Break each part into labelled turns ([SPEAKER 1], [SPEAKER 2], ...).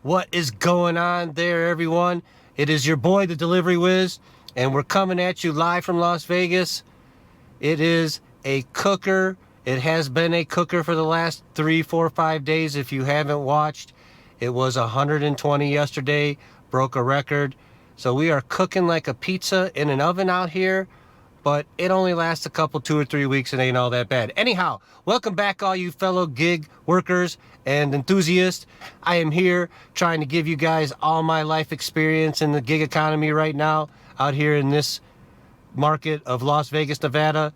[SPEAKER 1] What is going on there, everyone? It is your boy, the Delivery Whiz, and we're coming at you live from Las Vegas. It is a cooker. It has been a cooker for the last 3, 4, 5 days. If you haven't watched, it was 120 yesterday, broke a record. So we are cooking like a pizza in an oven out here, but it only lasts a couple, 2 or 3 weeks. It ain't all that bad. Anyhow, welcome back, all you fellow gig workers and enthusiasts. I am here trying to give you guys all my life experience in the gig economy right now out here in this market of Las Vegas, Nevada.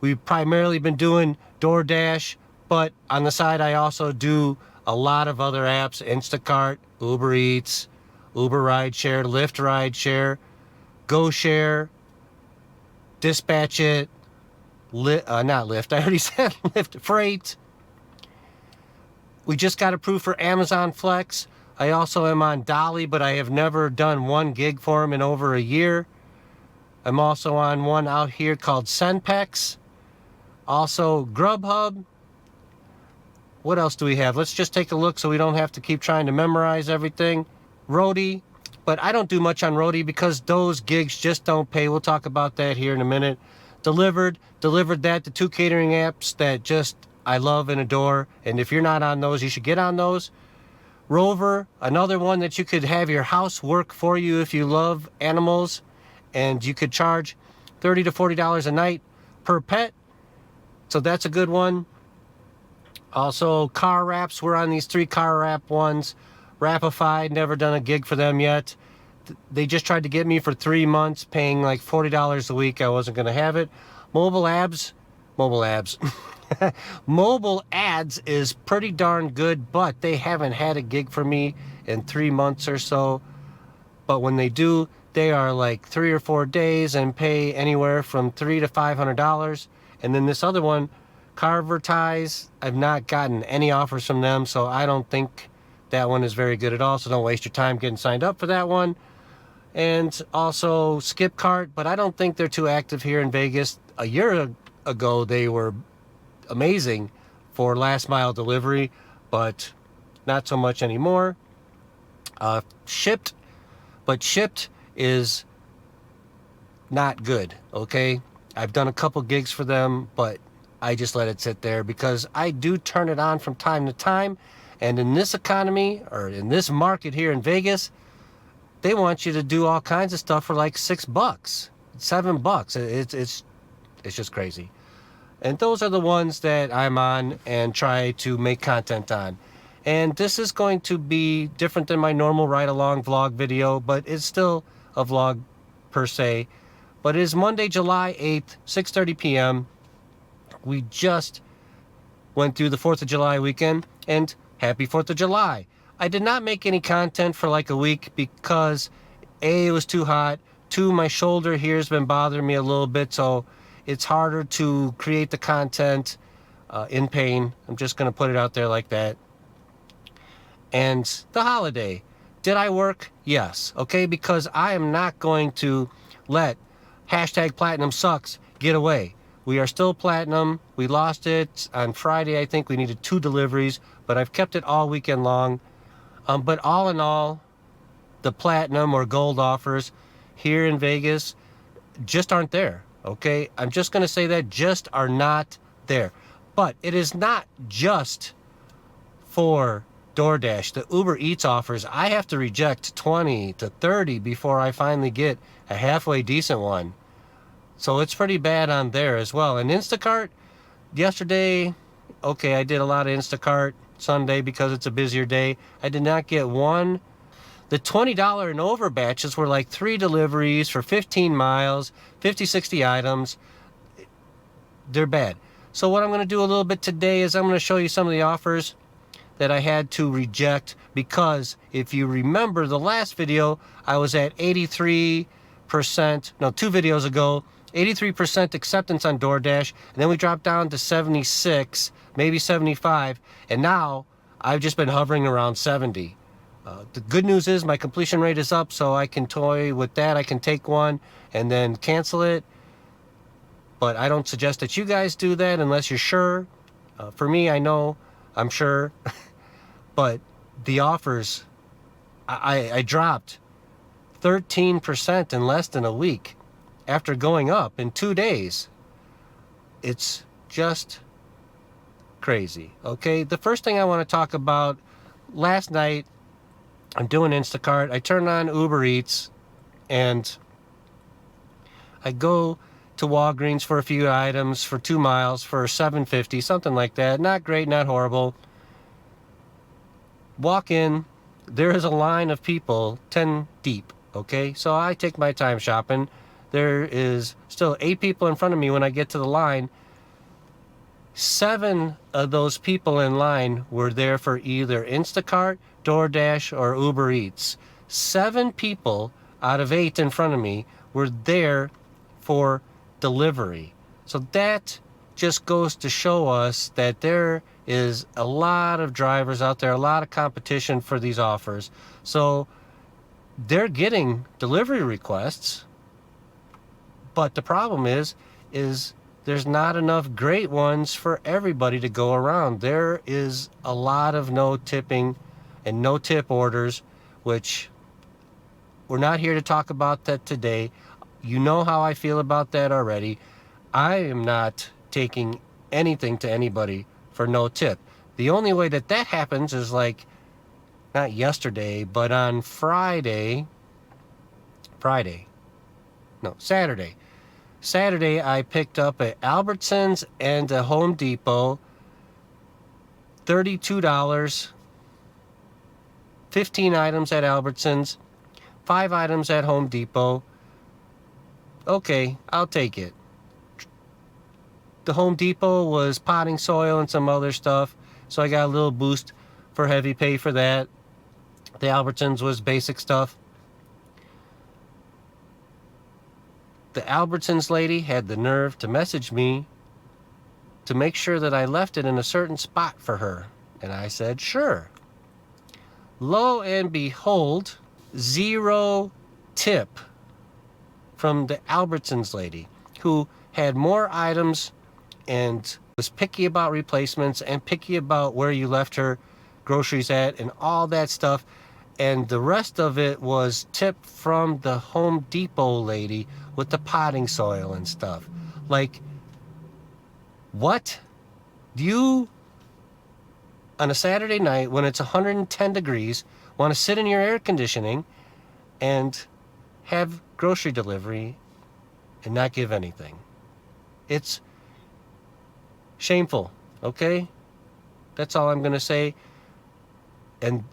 [SPEAKER 1] We've primarily been doing DoorDash, but on the side I also do a lot of other apps: Instacart, UberEats, Uber Rideshare, Lyft Rideshare, GoShare, Dispatch It, not Lyft, I already said Lyft, Frayt. We just got approved for Amazon Flex. I also am on Dolly, but I have never done one gig for them in over a year. I'm also on one out here called Senpex. Also Grubhub. What else do we have? Let's just take a look so we don't have to keep trying to memorize everything. Roadie. But I don't do much on Roadie because those gigs just don't pay. We'll talk about that here in a minute. DeliverThat, the 2 catering apps that just I love and adore. And if you're not on those, you should get on those. Rover, another one that you could have your house work for you if you love animals. And you could charge $30 to $40 a night per pet. So that's a good one. Also, car wraps. We're on these 3 car wrap ones. Rapify, never done a gig for them yet. They just tried to get me for 3 months, paying like $40 a week. I wasn't going to have it. Mobile ads. Mobile ads is pretty darn good, but they haven't had a gig for me in 3 months or so. But when they do, they are like 3 or 4 days and pay anywhere from $300 to $500. And then this other one, Carvertise, I've not gotten any offers from them, so I don't think that one is very good at all. So don't waste your time getting signed up for that one. And also Skipcart, but I don't think they're too active here in Vegas. A year ago, they were amazing for last mile delivery, but not so much anymore. Shipt, but Shipt is not good, okay? I've done a couple gigs for them, but I just let it sit there because I do turn it on from time to time. And in this economy, or in this market here in Vegas, they want you to do all kinds of stuff for like $6, $7. It's just crazy. And those are the ones that I'm on and try to make content on. And this is going to be different than my normal ride-along vlog video, but it's still a vlog per se. But it is Monday, July 8th, 6:30 p.m. We just went through the 4th of July weekend, and happy 4th of July. I did not make any content for like a week because A, it was too hot. 2, my shoulder here has been bothering me a little bit, so it's harder to create the content in pain. I'm just going to put it out there like that. And the holiday. Did I work? Yes. Okay, because I am not going to let #platinum sucks get away. We are still platinum. We lost it on Friday. I think we needed 2 deliveries, but I've kept it all weekend long. But all in all, the platinum or gold offers here in Vegas just aren't there. Okay, I'm just going to say that just are not there. But it is not just for DoorDash. The UberEats offers, I have to reject 20 to 30 before I finally get a halfway decent one. So it's pretty bad on there as well. And Instacart, yesterday, okay, I did a lot of Instacart Sunday because it's a busier day. I did not get one. The $20 and over batches were like 3 deliveries for 15 miles, 50, 60 items. They're bad. So what I'm going to do a little bit today is I'm going to show you some of the offers that I had to reject, because if you remember the last video, I was at 83%, no, 2 videos ago, 83% acceptance on DoorDash, and then we dropped down to 76, maybe 75, and now I've just been hovering around 70. The good news is my completion rate is up, so I can toy with that. I can take one and then cancel it, but I don't suggest that you guys do that unless you're sure. For me, I know I'm sure, but the offers I dropped 13% in less than a week after going up in 2 days. It's just crazy. Okay, the first thing I want to talk about, last night I'm doing Instacart. I turn on UberEats and I go to Walgreens for a few items for 2 miles for $7.50, something like that. Not great, not horrible. Walk in, there is a line of people 10 deep. Okay, so I take my time shopping. There is still 8 people in front of me when I get to the line. 7 of those people in line were there for either Instacart, DoorDash, or UberEats. 7 people out of 8 in front of me were there for delivery. So that just goes to show us that there is a lot of drivers out there, a lot of competition for these offers. So they're getting delivery requests, but the problem is there's not enough great ones for everybody to go around. There is a lot of no tipping and no tip orders, which we're not here to talk about that today. You know how I feel about that already. I am not taking anything to anybody for no tip. The only way that happens is like, not yesterday, but on Saturday, I picked up at Albertsons and a Home Depot, $32, 15 items at Albertsons, 5 items at Home Depot. Okay, I'll take it. The Home Depot was potting soil and some other stuff, so I got a little boost for heavy pay for that. The Albertsons was basic stuff. The Albertsons lady had the nerve to message me to make sure that I left it in a certain spot for her. And I said, sure. Lo and behold, 0 tip from the Albertsons lady, who had more items and was picky about replacements and picky about where you left her groceries at and all that stuff. And the rest of it was tipped from the Home Depot lady with the potting soil and stuff. Like, what? Do you, on a Saturday night when it's 110 degrees, want to sit in your air conditioning and have grocery delivery and not give anything? It's shameful, okay? That's all I'm going to say. And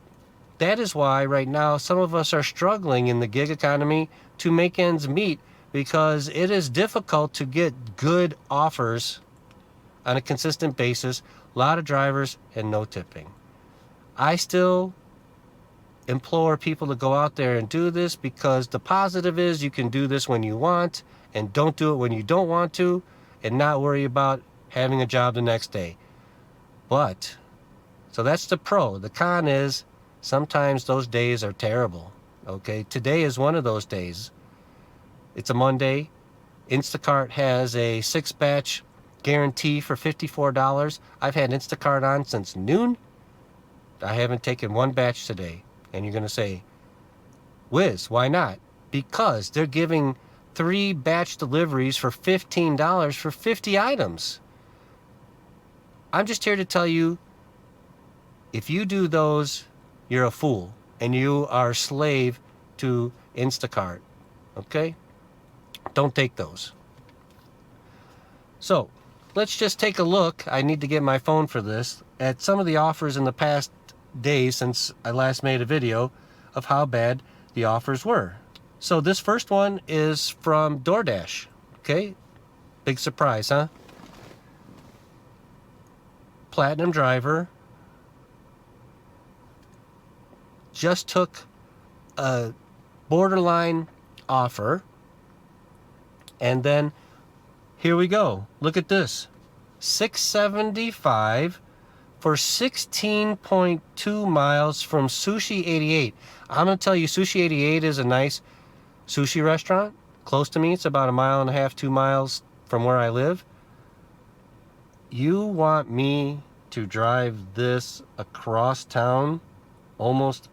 [SPEAKER 1] that is why right now some of us are struggling in the gig economy to make ends meet, because it is difficult to get good offers on a consistent basis. A lot of drivers and no tipping. I still implore people to go out there and do this, because the positive is you can do this when you want and don't do it when you don't want to and not worry about having a job the next day. But, so that's the pro. The con is sometimes those days are terrible. Okay, today is one of those days. It's a Monday. Instacart has a 6-batch guarantee for $54. I've had Instacart on since noon. I haven't taken one batch today. And you're going to say, Wiz, why not? Because they're giving 3 batch deliveries for $15 for 50 items. I'm just here to tell you, if you do those, you're a fool. And you are a slave to Instacart. Okay? Don't take those. So, let's just take a look. I need to get my phone for this. At some of the offers in the past days since I last made a video of how bad the offers were. So this first one is from DoorDash. Okay? Big surprise, huh? Platinum driver just took a borderline offer, and then here we go. Look at this. $6.75 for 16.2 miles from Sushi 88. I'm going to tell you, Sushi 88 is a nice sushi restaurant close to me. It's about 1.5 miles, 2 miles from where I live. You want me to drive this across town, almost,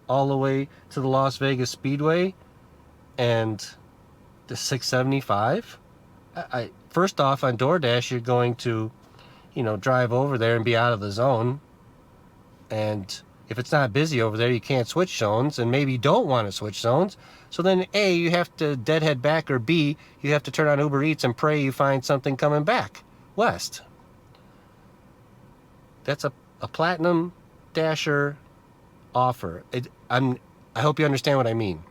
[SPEAKER 1] all the way to the Las Vegas Speedway and the 675. I first off, on DoorDash, you're going to, drive over there and be out of the zone. And if it's not busy over there, you can't switch zones, and maybe you don't want to switch zones. So then A, you have to deadhead back, or B, you have to turn on UberEats and pray you find something coming back west. That's a Platinum Dasher offer. I hope you understand what I mean.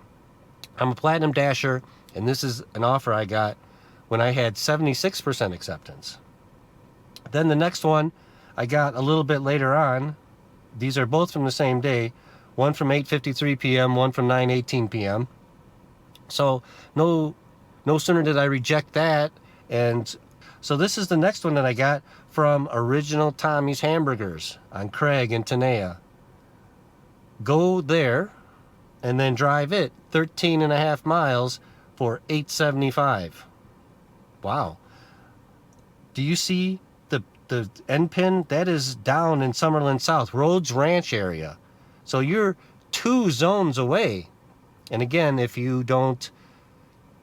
[SPEAKER 1] I'm a Platinum Dasher, and this is an offer I got when I had 76% acceptance. Then the next one I got a little bit later on. These are both from the same day, one from 8:53 p.m., one from 9:18 p.m. So no sooner did I reject that, and so this is the next one that I got from Original Tommy's Hamburgers on Craig and Tenaya. Go there and then drive it 13 and a half miles for $8.75. Wow. Do you see the end pin? That is down in Summerlin South, Rhodes Ranch area. So you're 2 zones away. And again, if you don't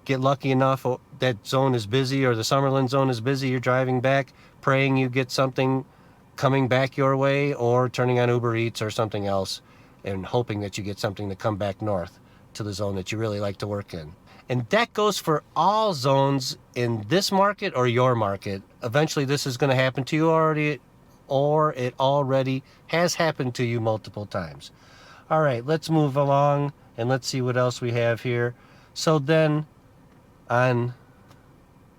[SPEAKER 1] get lucky enough that zone is busy, or the Summerlin zone is busy, you're driving back, praying you get something coming back your way, or turning on Uber Eats or something else and hoping that you get something to come back north to the zone that you really like to work in. And that goes for all zones in this market or your market. Eventually this is going to happen to you already, or it already has happened to you multiple times. All right, let's move along and let's see what else we have here. So then on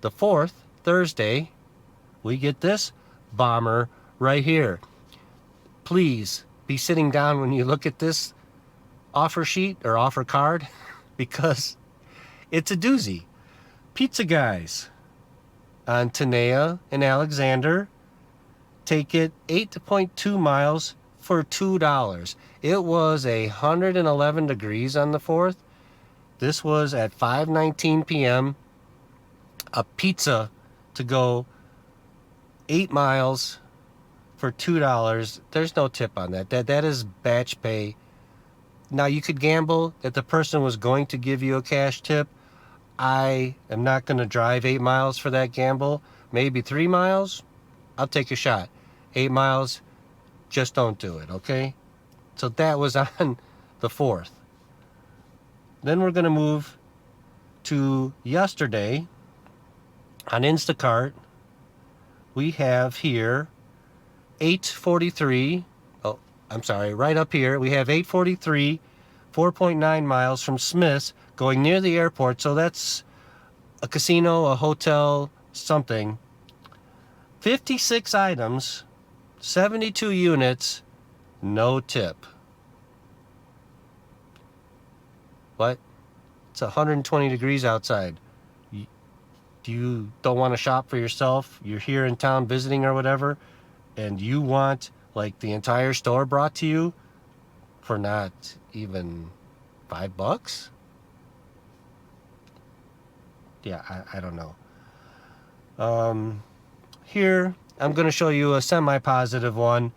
[SPEAKER 1] the 4th, Thursday, we get this bomber right here. Please be sitting down when you look at this offer sheet or offer card, because it's a doozy. Pizza Guys on Tenaya and Alexander take it 8.2 miles for $2. It was 111 degrees on the 4th. This was at 5:19 p.m. A pizza to go 8 miles for $2. There's no tip on that. That is batch pay. Now, you could gamble that the person was going to give you a cash tip. I am not going to drive 8 miles for that gamble. Maybe 3 miles, I'll take a shot. 8 miles, just don't do it, okay? So that was on the 4th. Then we're going to move to yesterday. On Instacart, we have here 8:43. Oh, I'm sorry, right up here. We have 8:43, 4.9 miles from Smith's, going near the airport. So that's a casino, a hotel, something. 56 items, 72 units, no tip. What? It's 120 degrees outside. You don't want to shop for yourself? You're here in town visiting or whatever, and you want like the entire store brought to you for not even $5? Yeah, I don't know. Here, I'm going to show you a semi-positive one,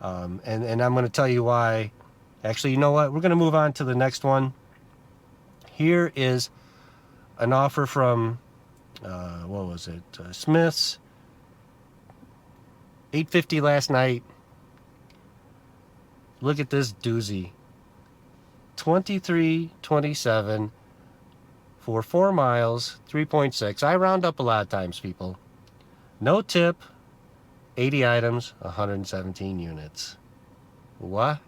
[SPEAKER 1] and I'm going to tell you why. Actually, you know what? We're going to move on to the next one. Here is an offer from, what was it? Smith's. 8:50 last night. Look at this doozy. 23.27 for 4 miles, 3.6. I round up a lot of times, people. No tip, 80 items, 117 units. What?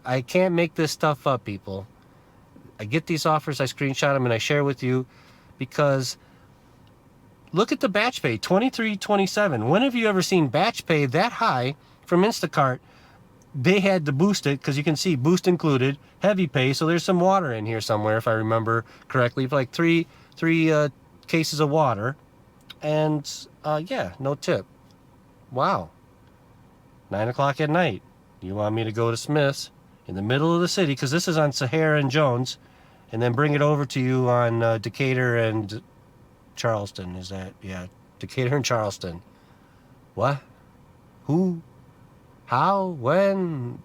[SPEAKER 1] I can't make this stuff up, people. I get these offers, I screenshot them, and I share with you because look at the batch pay, 23.27. When have you ever seen batch pay that high from Instacart? They had to boost it because you can see boost included, heavy pay. So there's some water in here somewhere, if I remember correctly, like three cases of water, and yeah, no tip. Wow. 9 o'clock at night. You want me to go to Smith's in the middle of the city, because this is on Sahara and Jones, and then bring it over to you on Decatur and Charleston. Is that? Yeah, Decatur and Charleston. What? Who? How? When?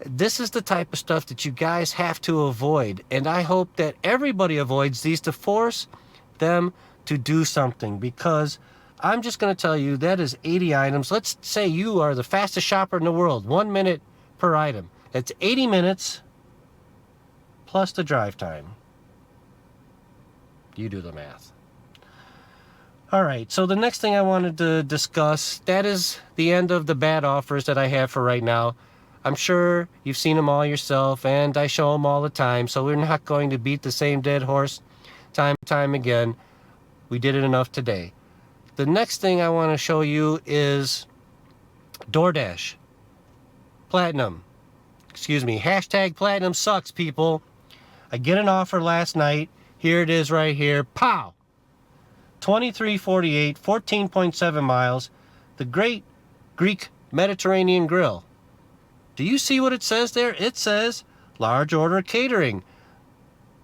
[SPEAKER 1] This is the type of stuff that you guys have to avoid. And I hope that everybody avoids these to force them to do something, because I'm just going to tell you that is 80 items. Let's say you are the fastest shopper in the world, 1 minute per item. That's 80 minutes plus the drive time. You do the math. All right, so the next thing I wanted to discuss, that is the end of the bad offers that I have for right now. I'm sure you've seen them all yourself, and I show them all the time, so we're not going to beat the same dead horse time and time again. We did it enough today. The next thing I want to show you is DoorDash. Platinum. Excuse me. Hashtag platinum sucks, people. I get an offer last night. Here it is right here. Pow! 2348, 14.7 miles. The Great Greek Mediterranean Grill. Do you see what it says there? It says large order catering.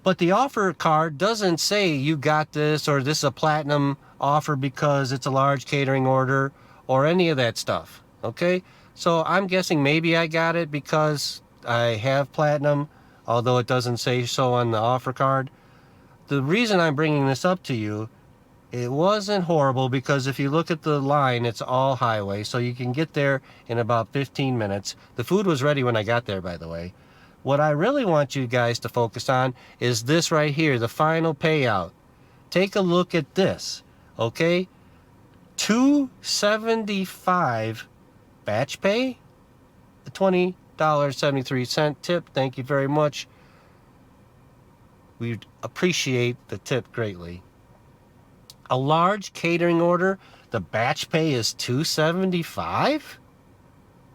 [SPEAKER 1] But the offer card doesn't say you got this or this is a platinum offer because it's a large catering order or any of that stuff. Okay? So I'm guessing maybe I got it because I have platinum, although it doesn't say so on the offer card. The reason I'm bringing this up to you, it wasn't horrible because if you look at the line, it's all highway, so you can get there in about 15 minutes. The food was ready when I got there, by the way. What I really want you guys to focus on is this right here, the final payout. Take a look at this, okay? $2.75 batch pay, a $20.73 tip. Thank you very much. We'd appreciate the tip greatly. A large catering order, the batch pay is $2.75?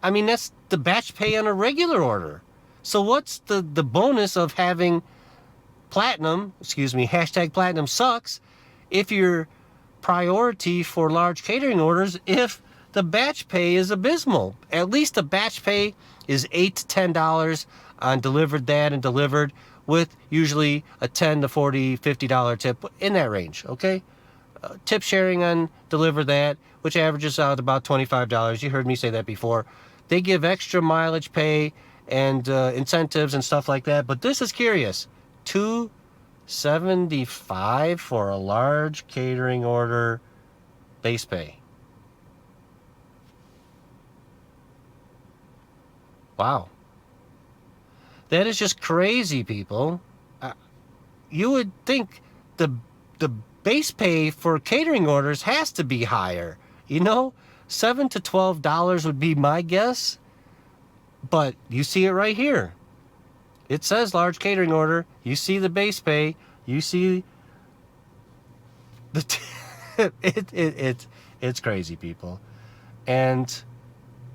[SPEAKER 1] I mean, that's the batch pay on a regular order. So what's the bonus of having platinum, hashtag platinum sucks, if your priority for large catering orders, if the batch pay is abysmal? At least the batch pay is $8 to $10 on DeliverThat and Delivered, with usually a $10 to $40, $50 tip in that range, okay? Tip sharing on DeliverThat, which averages out about $25. You heard me say that before. They give extra mileage pay and incentives and stuff like that. But this is curious. $2.75 for a large catering order base pay. Wow. That is just crazy, people. You would think the base pay for catering orders has to be higher. You know, $7 to $12 would be my guess. But you see it right here. It says large catering order. You see the base pay. You see the it's crazy, people. And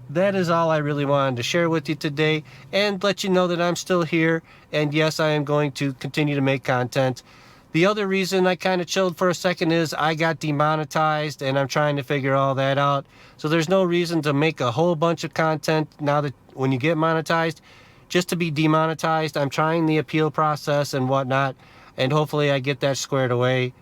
[SPEAKER 1] that is all I really wanted to share with you today, and let you know that I'm still here, and yes, I am going to continue to make content. The other reason I kind of chilled for a second is I got demonetized, and I'm trying to figure all that out. So there's no reason to make a whole bunch of content now that when you get monetized, just to be demonetized. I'm trying the appeal process and whatnot, and hopefully I get that squared away.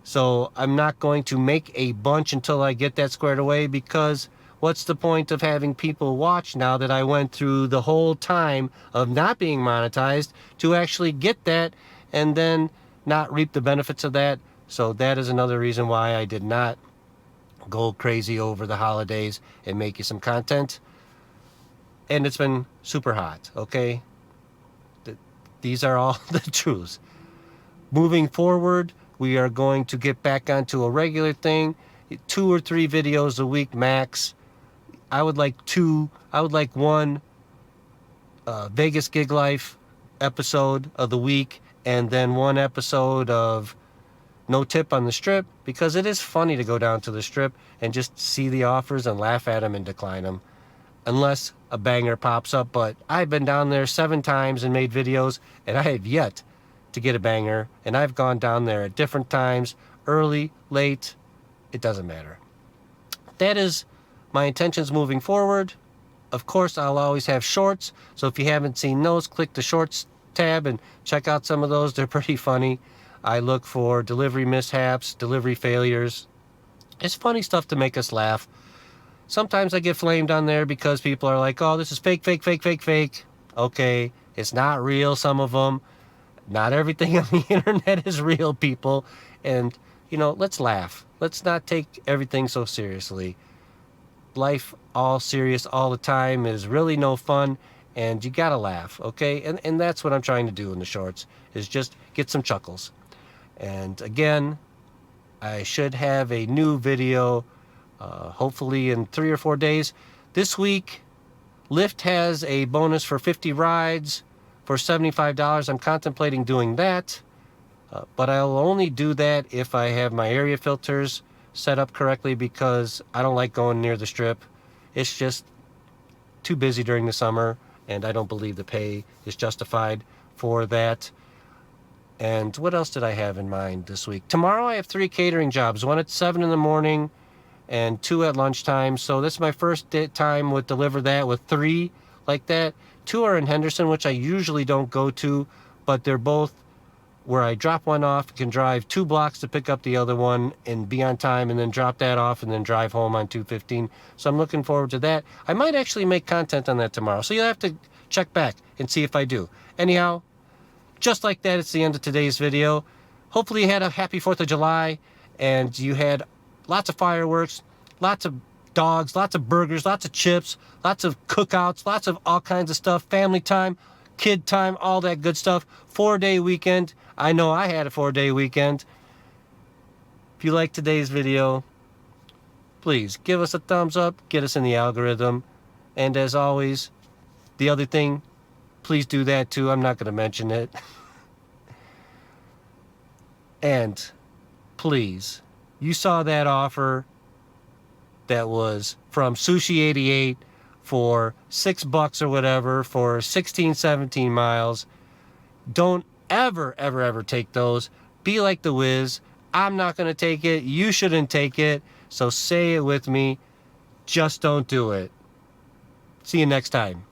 [SPEAKER 1] So I'm not going to make a bunch until I get that squared away, because what's the point of having people watch now that I went through the whole time of not being monetized to actually get that and then not reap the benefits of that? So that is another reason why I did not go crazy over the holidays and make you some content. And it's been super hot, okay? These are all the truths. Moving forward, we are going to get back onto a regular thing, 2 or 3 videos a week max. I would like 2. I would like 1 Vegas Gig Life episode of the week, and then 1 episode of No Tip on the Strip, because it is funny to go down to the Strip and just see the offers and laugh at them and decline them, unless a banger pops up. But I've been down there 7 times and made videos, and I have yet to get a banger, and I've gone down there at different times, early, late, it doesn't matter. That is my intentions moving forward. Of course, I'll always have shorts, so if you haven't seen those, click the shorts tab and check out some of those. They're pretty funny. I look for delivery mishaps, delivery failures. It's funny stuff to make us laugh. Sometimes I get flamed on there because people are like, oh, this is fake, fake, fake, fake, fake. Okay, it's not real, some of them. Not everything on the internet is real, people. And, let's laugh. Let's not take everything so seriously. Life all serious all the time is really no fun, and you gotta laugh, okay? And that's what I'm trying to do in the shorts, is just get some chuckles. And again, I should have a new video, hopefully in 3 or 4 days. This week, Lyft has a bonus for 50 rides for $75. I'm contemplating doing that, but I'll only do that if I have my area filters set up correctly, because I don't like going near the strip. It's just too busy during the summer, and I don't believe the pay is justified for that. And what else did I have in mind this week? Tomorrow I have 3 catering jobs, one at 7 in the morning and 2 at lunchtime. So this is my first time with DeliverThat with 3 like that. 2 are in Henderson, which I usually don't go to, but they're both where I drop one off, can drive 2 blocks to pick up the other one and be on time, and then drop that off and then drive home on 2:15. So I'm looking forward to that. I might actually make content on that tomorrow. So you'll have to check back and see if I do. Anyhow, just like that, it's the end of today's video. Hopefully you had a happy 4th of July, and you had lots of fireworks, lots of dogs, lots of burgers, lots of chips, lots of cookouts, lots of all kinds of stuff, family time, kid time, all that good stuff. 4-day weekend. I know I had a 4-day weekend. If you like today's video, please give us a thumbs up, get us in the algorithm. And as always, the other thing, please do that too. I'm not going to mention it. And please, you saw that offer that was from Sushi88 for $6 or whatever for 16, 17 miles. Don't ever take those. Be like the Wiz. I'm not going to take it. You shouldn't take it. So say it with me. Just don't do it. See you next time.